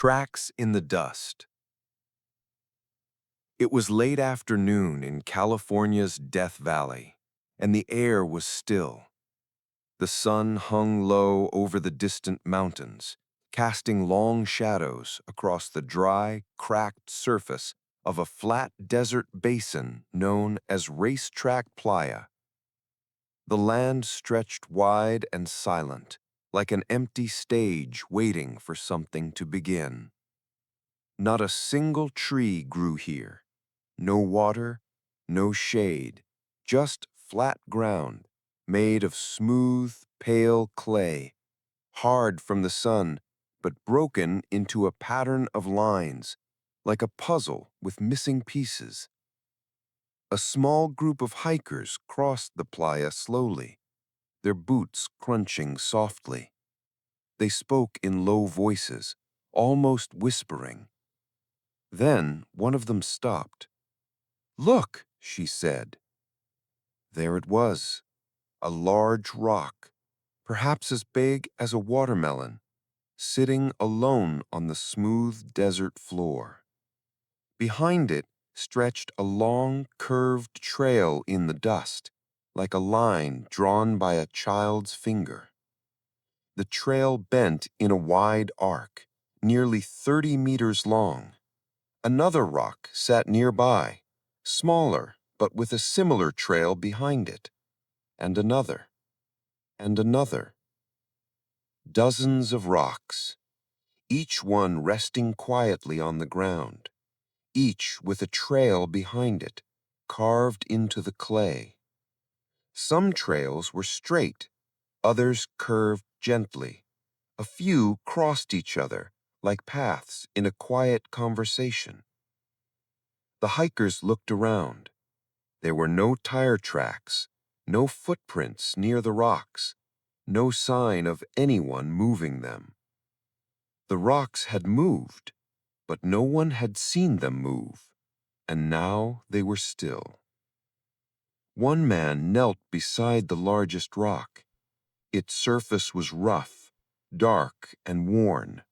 Tracks in the dust. It was late afternoon in California's Death Valley, and the air was still. The sun hung low over the distant mountains, casting long shadows across the dry, cracked surface of a flat desert basin known as Racetrack Playa. The land stretched wide and silent, like an empty stage waiting for something to begin. Not a single tree grew here. No water, no shade, just flat ground, made of smooth, pale clay, hard from the sun, but broken into a pattern of lines, like a puzzle with missing pieces. A small group of hikers crossed the playa slowly, their boots crunching softly. They spoke in low voices, almost whispering. Then one of them stopped. "Look," she said. There it was, a large rock, perhaps as big as a watermelon, sitting alone on the smooth desert floor. Behind it stretched a long, curved trail in the dust, like a line drawn by a child's finger. The trail bent in a wide arc, nearly 30 meters long. Another rock sat nearby, smaller but with a similar trail behind it, and another, and another. Dozens of rocks, each one resting quietly on the ground, each with a trail behind it, carved into the clay. Some trails were straight, others curved gently. A few crossed each other, like paths in a quiet conversation. The hikers looked around. There were no tire tracks, no footprints near the rocks, no sign of anyone moving them. The rocks had moved, but no one had seen them move, and now they were still. One man knelt beside the largest rock. Its surface was rough, dark, and worn.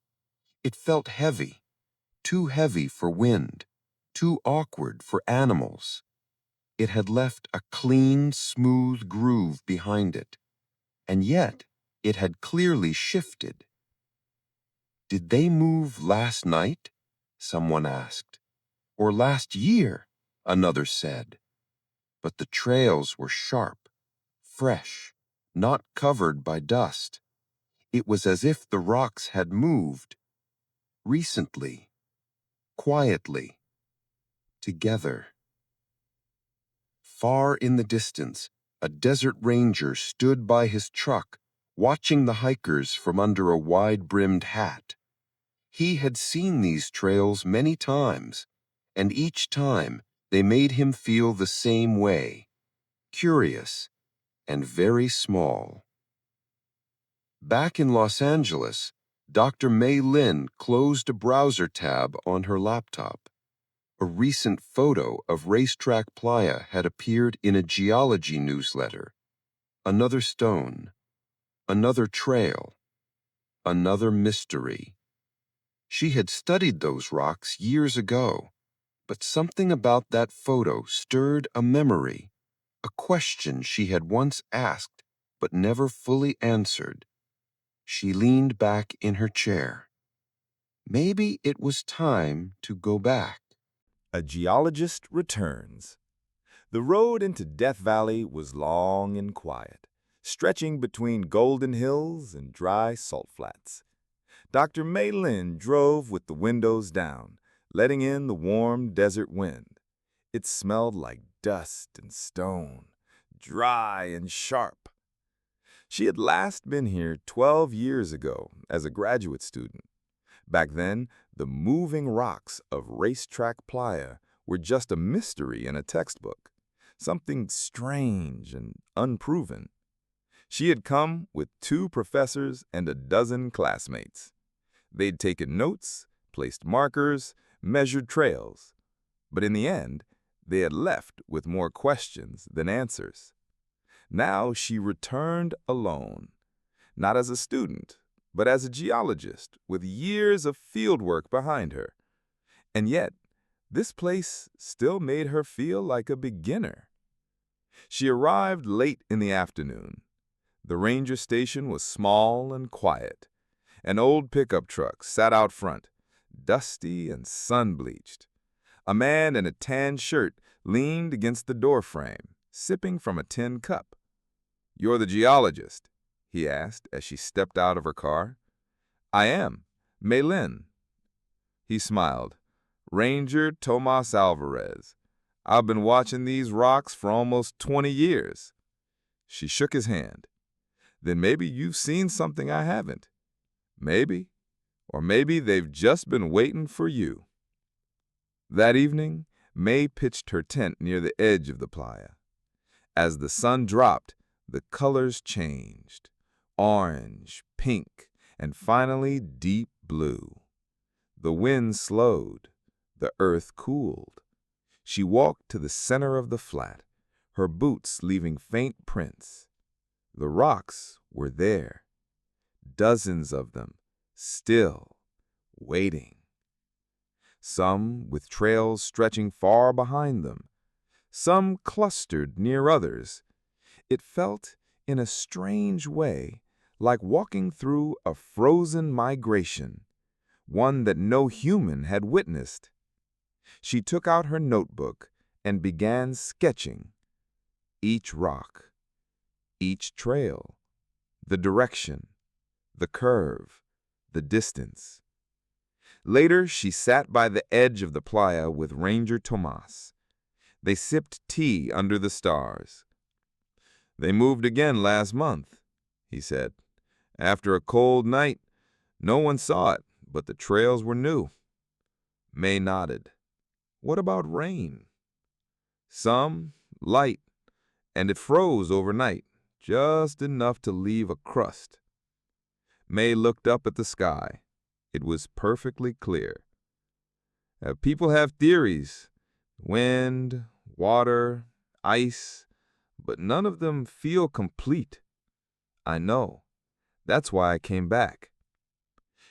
It felt heavy, too heavy for wind, too awkward for animals. It had left a clean, smooth groove behind it, and yet it had clearly shifted. "Did they move last night?" someone asked. "Or last year?" another said. But the trails were sharp, fresh, not covered by dust. It was as if the rocks had moved recently, quietly, together. Far in the distance, a desert ranger stood by his truck, watching the hikers from under a wide-brimmed hat. He had seen these trails many times, and each time they made him feel the same way, curious and very small. Back in Los Angeles, Dr. Mei Lin closed a browser tab on her laptop. A recent photo of Racetrack Playa had appeared in a geology newsletter. Another stone, another trail, another mystery. She had studied those rocks years ago, but something about that photo stirred a memory, a question she had once asked but never fully answered. She leaned back in her chair. Maybe it was time to go back. A geologist returns. The road into Death Valley was long and quiet, stretching between golden hills and dry salt flats. Dr. Mei Lin drove with the windows down, letting in the warm desert wind. It smelled like dust and stone, dry and sharp. She had last been here 12 years ago as a graduate student. Back then, the moving rocks of Racetrack Playa were just a mystery in a textbook, something strange and unproven. She had come with 2 professors and a dozen classmates. They'd taken notes, placed markers, measured trails. But in the end, they had left with more questions than answers. Now she returned alone, not as a student, but as a geologist with years of fieldwork behind her. And yet, this place still made her feel like a beginner. She arrived late in the afternoon. The ranger station was small and quiet. An old pickup truck sat out front, dusty and sun-bleached. A man in a tan shirt leaned against the doorframe, sipping from a tin cup. "You're the geologist?" he asked as she stepped out of her car. "I am. Maylin." He smiled. "Ranger Tomas Alvarez. I've been watching these rocks for almost 20 years. She shook his hand. "Then maybe you've seen something I haven't. Maybe. Or maybe they've just been waiting for you." That evening, May pitched her tent near the edge of the playa. As the sun dropped, the colors changed. Orange, pink, and finally deep blue. The wind slowed. The earth cooled. She walked to the center of the flat, her boots leaving faint prints. The rocks were there. Dozens of them, still, waiting. Some with trails stretching far behind them, some clustered near others. It felt, in a strange way, like walking through a frozen migration, one that no human had witnessed. She took out her notebook and began sketching. Each rock, each trail, the direction, the curve, the distance. Later, she sat by the edge of the playa with Ranger Tomas. They sipped tea under the stars. "They moved again last month," he said. "After a cold night, no one saw it, but the trails were new." May nodded. "What about rain?" "Some, light, and it froze overnight, just enough to leave a crust." May looked up at the sky. It was perfectly clear. People have theories. Wind, water, ice, but none of them feel complete." "I know. That's why I came back."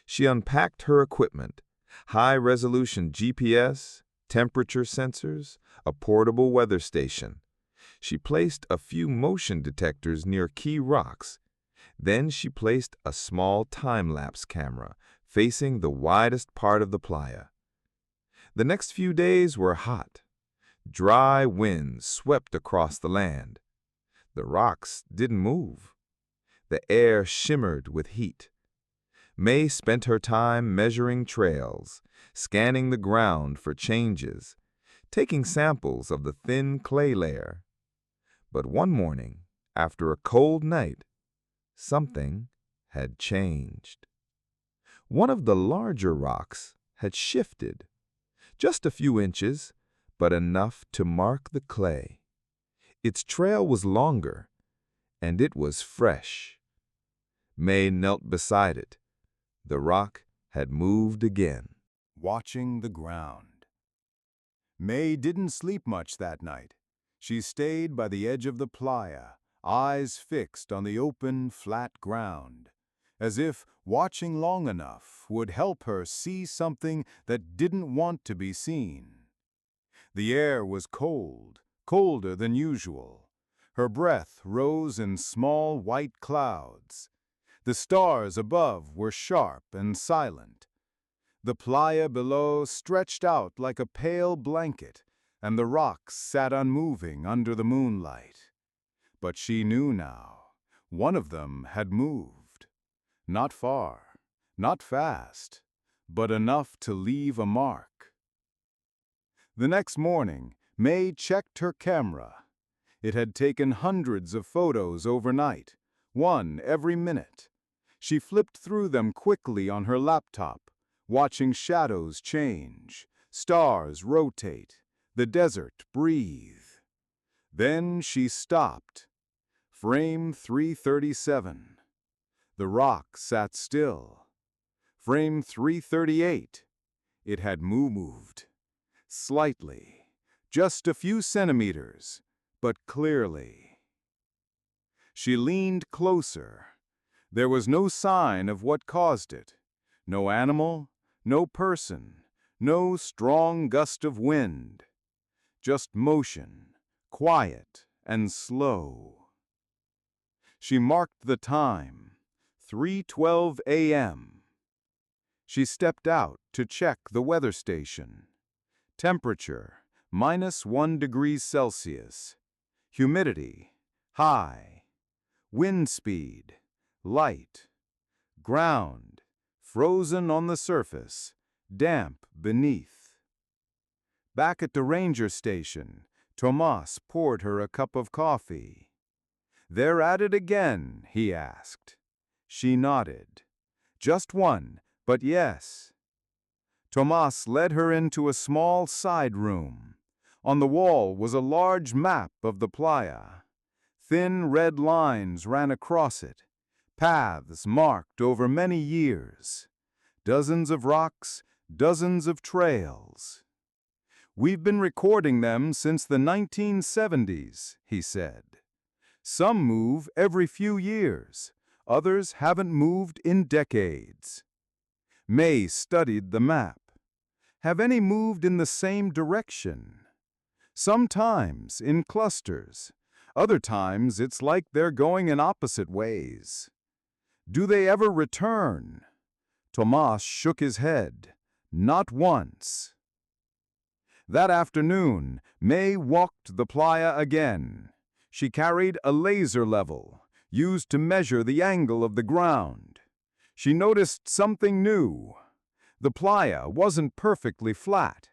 She unpacked her equipment, high-resolution GPS, temperature sensors, a portable weather station. She placed a few motion detectors near key rocks. Then she placed a small time-lapse camera facing the widest part of the playa. The next few days were hot. Dry winds swept across the land. The rocks didn't move. The air shimmered with heat. May spent her time measuring trails, scanning the ground for changes, taking samples of the thin clay layer. But one morning, after a cold night, something had changed. One of the larger rocks had shifted, just a few inches, but enough to mark the clay. Its trail was longer, and it was fresh. May knelt beside it. The rock had moved again. Watching the ground. May didn't sleep much that night. She stayed by the edge of the playa, eyes fixed on the open, flat ground, as if watching long enough would help her see something that didn't want to be seen. The air was cold, colder than usual. Her breath rose in small white clouds. The stars above were sharp and silent. The playa below stretched out like a pale blanket, and the rocks sat unmoving under the moonlight. But she knew now, one of them had moved. Not far, not fast, but enough to leave a mark. The next morning, May checked her camera. It had taken hundreds of photos overnight, one every minute. She flipped through them quickly on her laptop, watching shadows change, stars rotate, the desert breathe. Then she stopped. Frame 337. The rock sat still. Frame 338. It had moved. Slightly, just a few centimeters, but clearly. She leaned closer. There was no sign of what caused it. No animal, no person, no strong gust of wind. Just motion, quiet and slow. She marked the time, 3:12 a.m. She stepped out to check the weather station. Temperature, -1 degrees Celsius. Humidity, high. Wind speed, light. Ground, frozen on the surface, damp beneath. Back at the ranger station, Tomas poured her a cup of coffee. "They're at it again?" he asked. She nodded. "Just one, but yes." Tomas led her into a small side room. On the wall was a large map of the playa. Thin red lines ran across it, paths marked over many years. Dozens of rocks, dozens of trails. "We've been recording them since the 1970s, he said. "Some move every few years. Others haven't moved in decades." May studied the map. "Have any moved in the same direction?" "Sometimes, in clusters. Other times it's like they're going in opposite ways." "Do they ever return?" Tomas shook his head. "Not once." That afternoon, May walked the playa again. She carried a laser level, used to measure the angle of the ground. She noticed something new. The playa wasn't perfectly flat.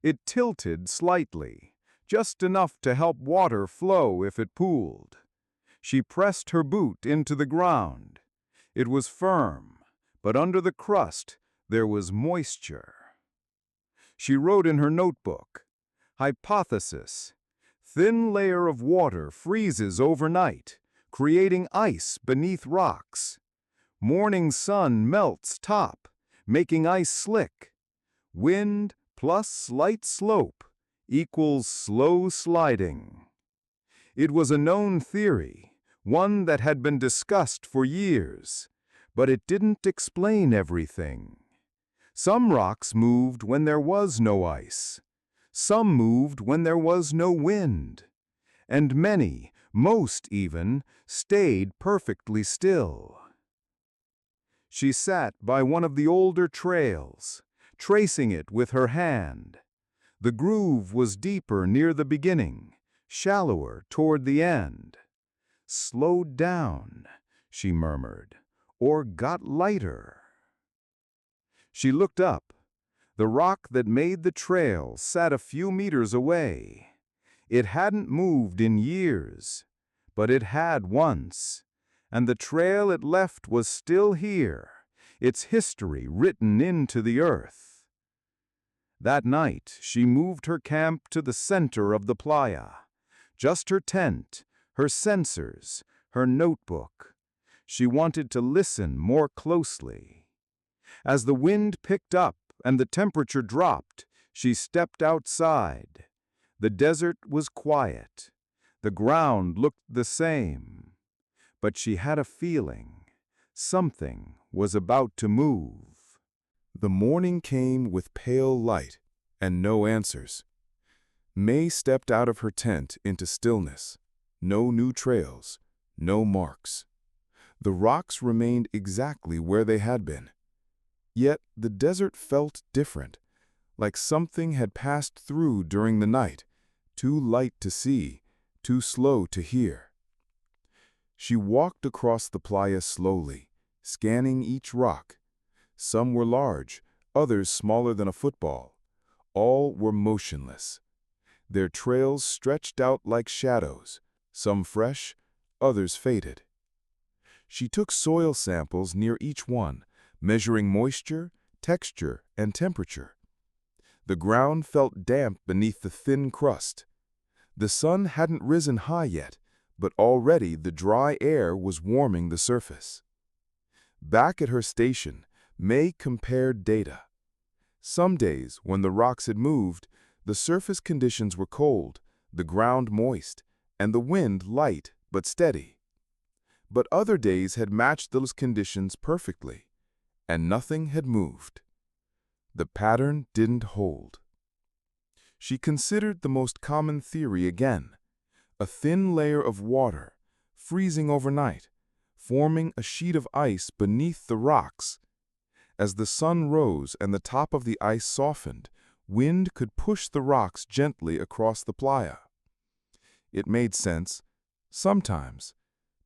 It tilted slightly, just enough to help water flow if it pooled. She pressed her boot into the ground. It was firm, but under the crust there was moisture. She wrote in her notebook, "Hypothesis: thin layer of water freezes overnight, creating ice beneath rocks. Morning sun melts top, making ice slick. Wind plus slight slope equals slow sliding." It was a known theory, one that had been discussed for years, but it didn't explain everything. Some rocks moved when there was no ice. Some moved when there was no wind. And many, most even, stayed perfectly still. She sat by one of the older trails, tracing it with her hand. The groove was deeper near the beginning, shallower toward the end. "Slowed down," she murmured, "or got lighter." She looked up. The rock that made the trail sat a few meters away. It hadn't moved in years, but it had once, and the trail it left was still here, its history written into the earth. That night, she moved her camp to the center of the playa. Just her tent, her sensors, her notebook. She wanted to listen more closely. As the wind picked up and the temperature dropped, she stepped outside. The desert was quiet. The ground looked the same. But she had a feeling. Something was about to move. The morning came with pale light and no answers. May stepped out of her tent into stillness. No new trails, no marks. The rocks remained exactly where they had been. Yet the desert felt different, like something had passed through during the night, too light to see, too slow to hear. She walked across the playa slowly, scanning each rock. Some were large, others smaller than a football. All were motionless. Their trails stretched out like shadows, some fresh, others faded. She took soil samples near each one, measuring moisture, texture, and temperature. The ground felt damp beneath the thin crust. The sun hadn't risen high yet, but already the dry air was warming the surface. Back at her station, May compared data. Some days, when the rocks had moved, the surface conditions were cold, the ground moist, and the wind light but steady. But other days had matched those conditions perfectly, and nothing had moved. The pattern didn't hold. She considered the most common theory again: a thin layer of water, freezing overnight, forming a sheet of ice beneath the rocks. As the sun rose and the top of the ice softened, wind could push the rocks gently across the playa. It made sense, sometimes,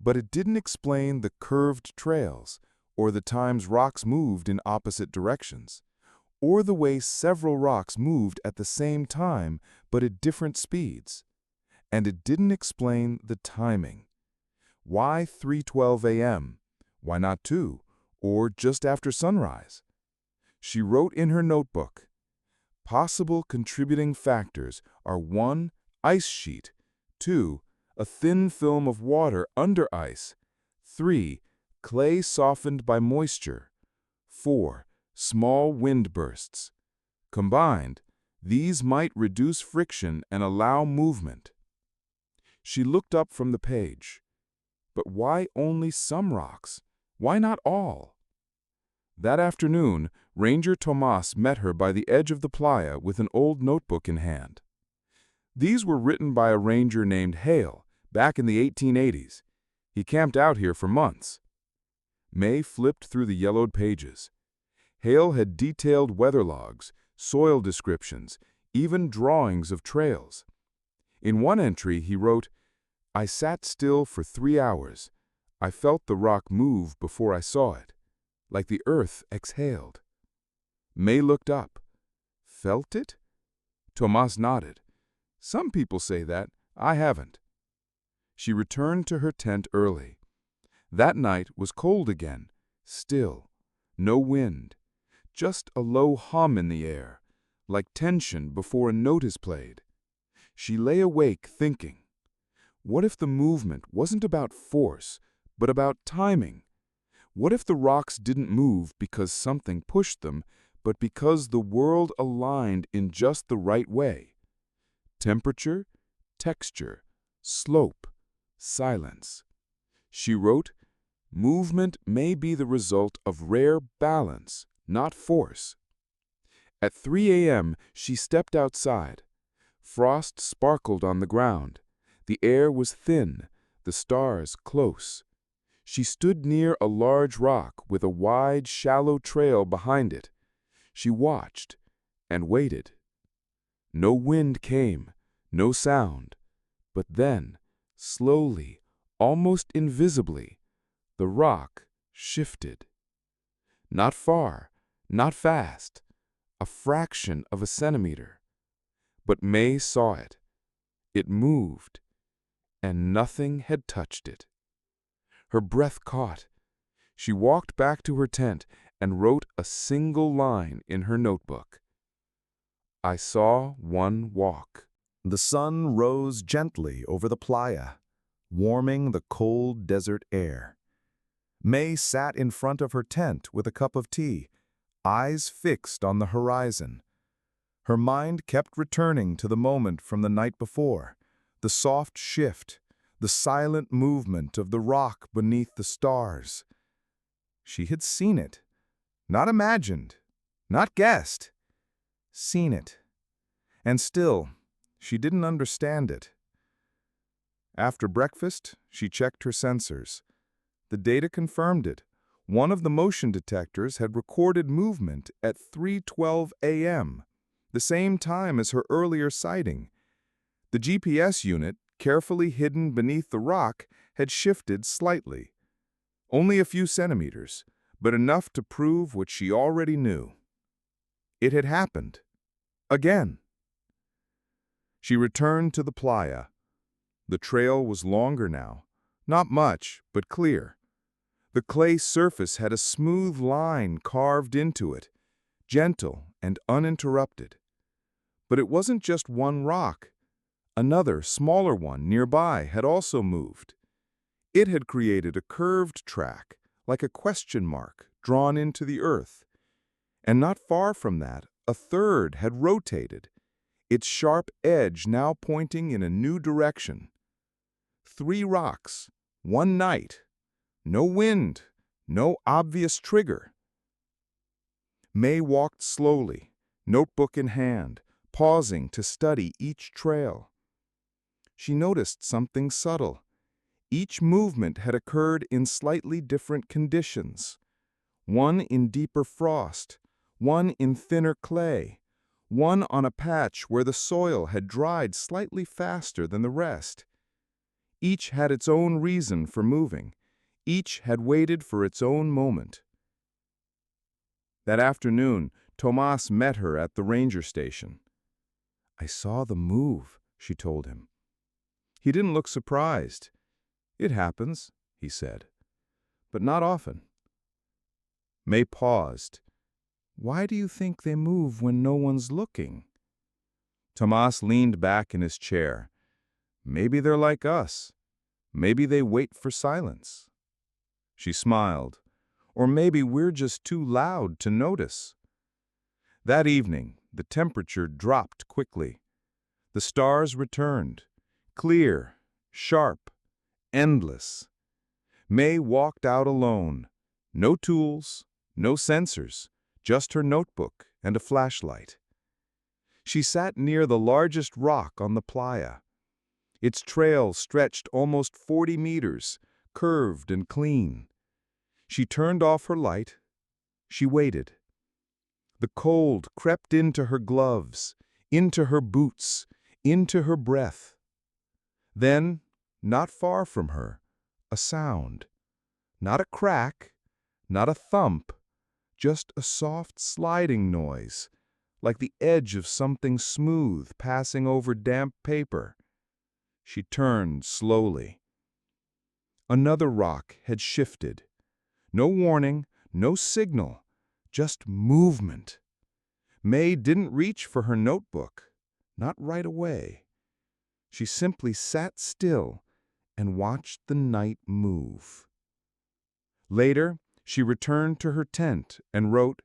but it didn't explain the curved trails, or the times rocks moved in opposite directions, or the way several rocks moved at the same time but at different speeds. And it didn't explain the timing. Why 3:12 a.m.? Why not 2, or just after sunrise? She wrote in her notebook, possible contributing factors are 1. Ice sheet, 2. A thin film of water under ice, 3. Clay softened by moisture, 4. Small wind bursts. Combined, these might reduce friction and allow movement. She looked up from the page. But why only some rocks? Why not all? That afternoon, Ranger Tomas met her by the edge of the playa with an old notebook in hand. These were written by a ranger named Hale back in the 1880s. He camped out here for months. May flipped through the yellowed pages. Hale had detailed weather logs, soil descriptions, even drawings of trails. In one entry, he wrote, "I sat still for 3 hours. I felt the rock move before I saw it, like the earth exhaled." May looked up. Felt it? Tomas nodded. Some people say that. I haven't. She returned to her tent early. That night was cold again, still, no wind, just a low hum in the air, like tension before a note is played. She lay awake thinking, what if the movement wasn't about force, but about timing? What if the rocks didn't move because something pushed them, but because the world aligned in just the right way? Temperature, texture, slope, silence. She wrote, movement may be the result of rare balance, not force. At 3 a.m., she stepped outside. Frost sparkled on the ground. The air was thin, the stars close. She stood near a large rock with a wide, shallow trail behind it. She watched and waited. No wind came, no sound. But then, slowly, almost invisibly, the rock shifted. Not far, not fast, a fraction of a centimeter. But May saw it. It moved, and nothing had touched it. Her breath caught. She walked back to her tent and wrote a single line in her notebook. I saw one walk. The sun rose gently over the playa, warming the cold desert air. May sat in front of her tent with a cup of tea, eyes fixed on the horizon. Her mind kept returning to the moment from the night before, the soft shift, the silent movement of the rock beneath the stars. She had seen it, not imagined, not guessed, seen it. And still, she didn't understand it. After breakfast, she checked her sensors. The data confirmed it. One of the motion detectors had recorded movement at 3:12 a.m., the same time as her earlier sighting. The GPS unit, carefully hidden beneath the rock, had shifted slightly. Only a few centimeters, but enough to prove what she already knew. It had happened. Again. She returned to the playa. The trail was longer now. Not much, but clear. The clay surface had a smooth line carved into it, gentle and uninterrupted. But it wasn't just one rock. Another, smaller one nearby had also moved. It had created a curved track, like a question mark drawn into the earth. And not far from that, a third had rotated, its sharp edge now pointing in a new direction. 3 rocks, one night, No wind, no obvious trigger. May walked slowly, notebook in hand, pausing to study each trail. She noticed something subtle. Each movement had occurred in slightly different conditions. One in deeper frost, one in thinner clay, one on a patch where the soil had dried slightly faster than the rest. Each had its own reason for moving. Each had waited for its own moment. That afternoon, Tomas met her at the ranger station. "I saw the move," she told him. He didn't look surprised. "It happens," he said, "but not often." May paused. "Why do you think they move when no one's looking?" Tomas leaned back in his chair. "Maybe they're like us. Maybe they wait for silence." She smiled. "Or maybe we're just too loud to notice." That evening, the temperature dropped quickly. The stars returned, clear, sharp, endless. May walked out alone. No tools, no sensors, just her notebook and a flashlight. She sat near the largest rock on the playa. Its trail stretched almost 40 meters, curved and clean. She turned off her light. She waited. The cold crept into her gloves, into her boots, into her breath. Then, not far from her, a sound. Not a crack, not a thump, just a soft sliding noise, like the edge of something smooth passing over damp paper. She turned slowly. Another rock had shifted. No warning, no signal, just movement. May didn't reach for her notebook, not right away. She simply sat still and watched the night move. Later, she returned to her tent and wrote,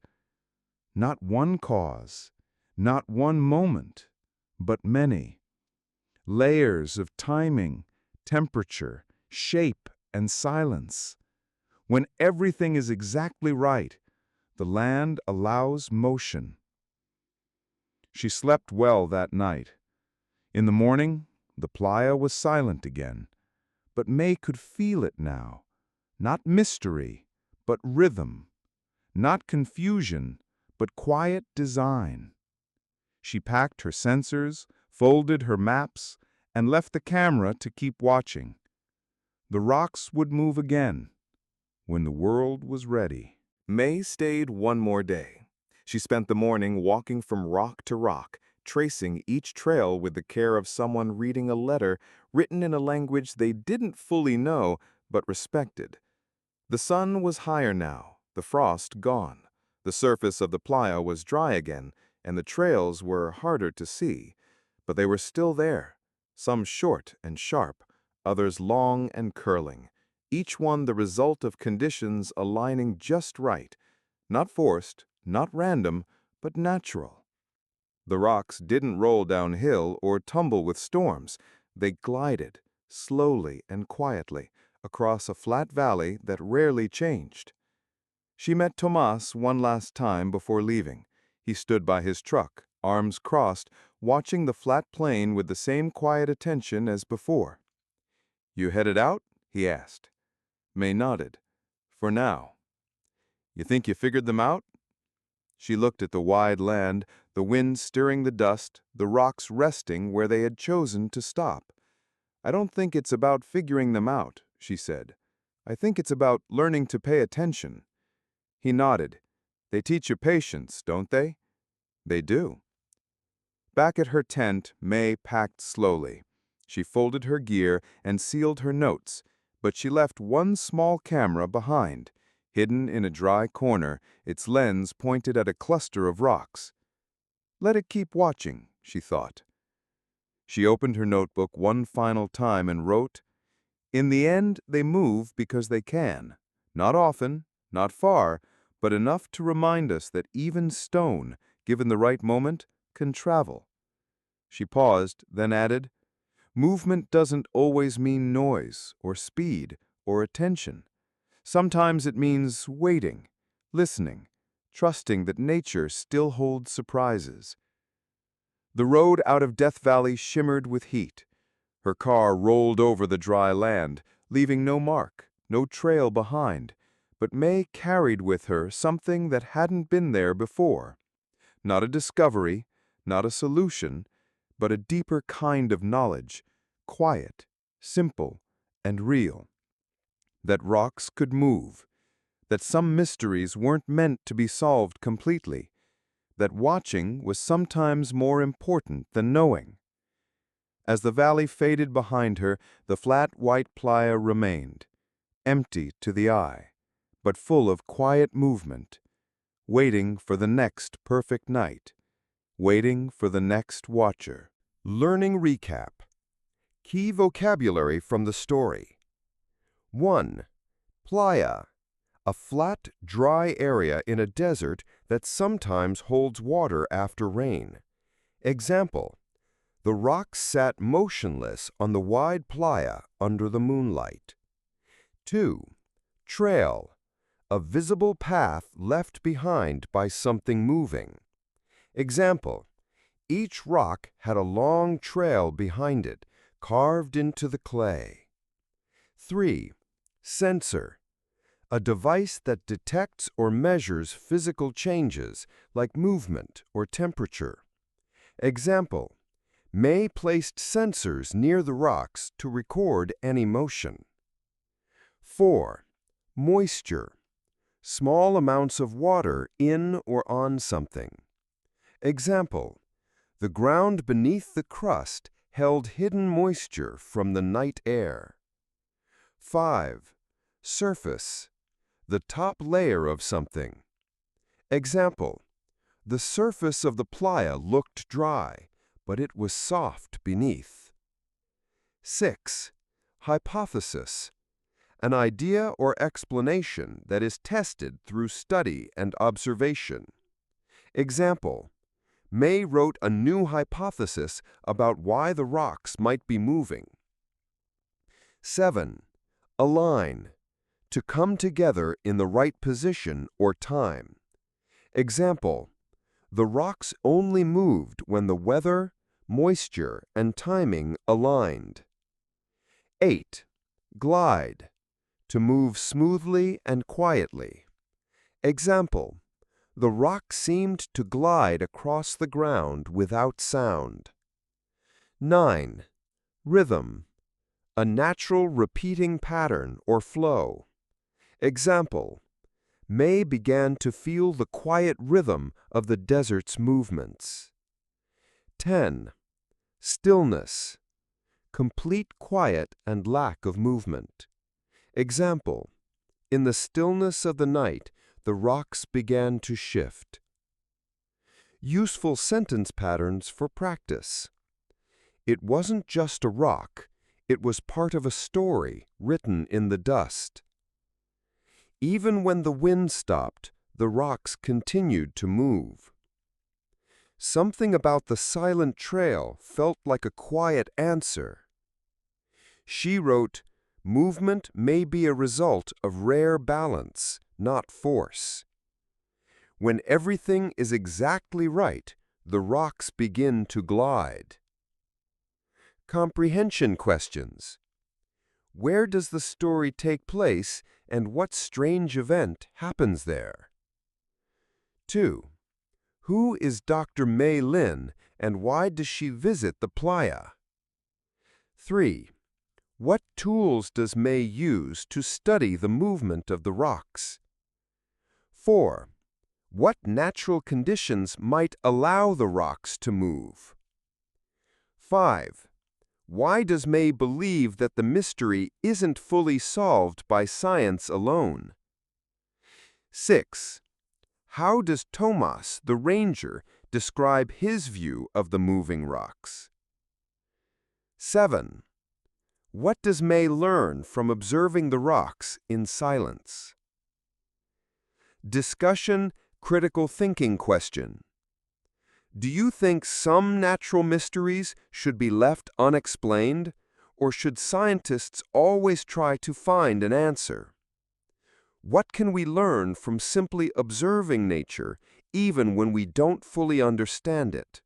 "Not one cause, not one moment, but many. Layers of timing, temperature, shape, and silence. When everything is exactly right, the land allows motion." She slept well that night. In the morning, the playa was silent again, but May could feel it now. Not mystery, but rhythm. Not confusion, but quiet design. She packed her sensors, folded her maps, and left the camera to keep watching. The rocks would move again, when the world was ready. May stayed one more day. She spent the morning walking from rock to rock, tracing each trail with the care of someone reading a letter written in a language they didn't fully know but respected. The sun was higher now, the frost gone. The surface of the playa was dry again, and the trails were harder to see. But they were still there, some short and sharp, others long and curling, each one the result of conditions aligning just right, not forced, not random, but natural. The rocks didn't roll downhill or tumble with storms. They glided, slowly and quietly, across a flat valley that rarely changed. She met Tomas one last time before leaving. He stood by his truck, arms crossed, watching the flat plain with the same quiet attention as before. "You headed out?" he asked. May nodded. "For now." "You think you figured them out?" She looked at the wide land, the wind stirring the dust, the rocks resting where they had chosen to stop. "I don't think it's about figuring them out," she said. "I think it's about learning to pay attention." He nodded. "They teach you patience, don't they?" "They do." Back at her tent, May packed slowly. She folded her gear and sealed her notes, but she left one small camera behind, hidden in a dry corner, its lens pointed at a cluster of rocks. Let it keep watching, she thought. She opened her notebook one final time and wrote, "In the end, they move because they can. Not often, not far, but enough to remind us that even stone, given the right moment, can travel." She paused, then added, "Movement doesn't always mean noise or speed or attention. Sometimes it means waiting, listening, trusting that nature still holds surprises. The road out of Death Valley shimmered with heat. Her car rolled over the dry land, leaving no mark, no trail behind. But May carried with her something that hadn't been there before. Not a discovery, not a solution, but a deeper kind of knowledge, quiet, simple, and real. That rocks could move, that some mysteries weren't meant to be solved completely, that watching was sometimes more important than knowing. As the valley faded behind her, the flat white playa remained, empty to the eye, but full of quiet movement, waiting for the next perfect night, waiting for the next watcher. Learning recap. Key vocabulary from the story. 1. Playa, a flat, dry area in a desert that sometimes holds water after rain. Example: the rocks sat motionless on the wide playa under the moonlight. 2. Trail, a visible path left behind by something moving. Example: each rock had a long trail behind it, carved into the clay. 3. Sensor, a device that detects or measures physical changes, like movement or temperature. Example: May placed sensors near the rocks to record any motion. 4. Moisture, small amounts of water in or on something. Example: the ground beneath the crust held hidden moisture from the night air. 5. Surface, the top layer of something. Example: the surface of the playa looked dry, but it was soft beneath. 6. Hypothesis, an idea or explanation that is tested through study and observation. Example: May wrote a new hypothesis about why the rocks might be moving. 7. Align, to come together in the right position or time. Example: the rocks only moved when the weather, moisture, and timing aligned. 8. Glide, to move smoothly and quietly. Example: the rock seemed to glide across the ground without sound. 9. Rhythm, a natural repeating pattern or flow. Example: May began to feel the quiet rhythm of the desert's movements. 10. Stillness, complete quiet and lack of movement. Example: in the stillness of the night, the rocks began to shift. Useful sentence patterns for practice. It wasn't just a rock, it was part of a story written in the dust. Even when the wind stopped, the rocks continued to move. Something about the silent trail felt like a quiet answer. She wrote, "Movement may be a result of rare balance, not force. When everything is exactly right, the rocks begin to glide." Comprehension questions. Where does the story take place and what strange event happens there? 2. Who is Dr. May Lin and why does she visit the playa? 3. What tools does May use to study the movement of the rocks? 4. What natural conditions might allow the rocks to move? 5. Why does May believe that the mystery isn't fully solved by science alone? 6. How does Tomas, the ranger, describe his view of the moving rocks? 7. What does May learn from observing the rocks in silence? Discussion, critical thinking question. Do you think some natural mysteries should be left unexplained, or should scientists always try to find an answer? What can we learn from simply observing nature, even when we don't fully understand it?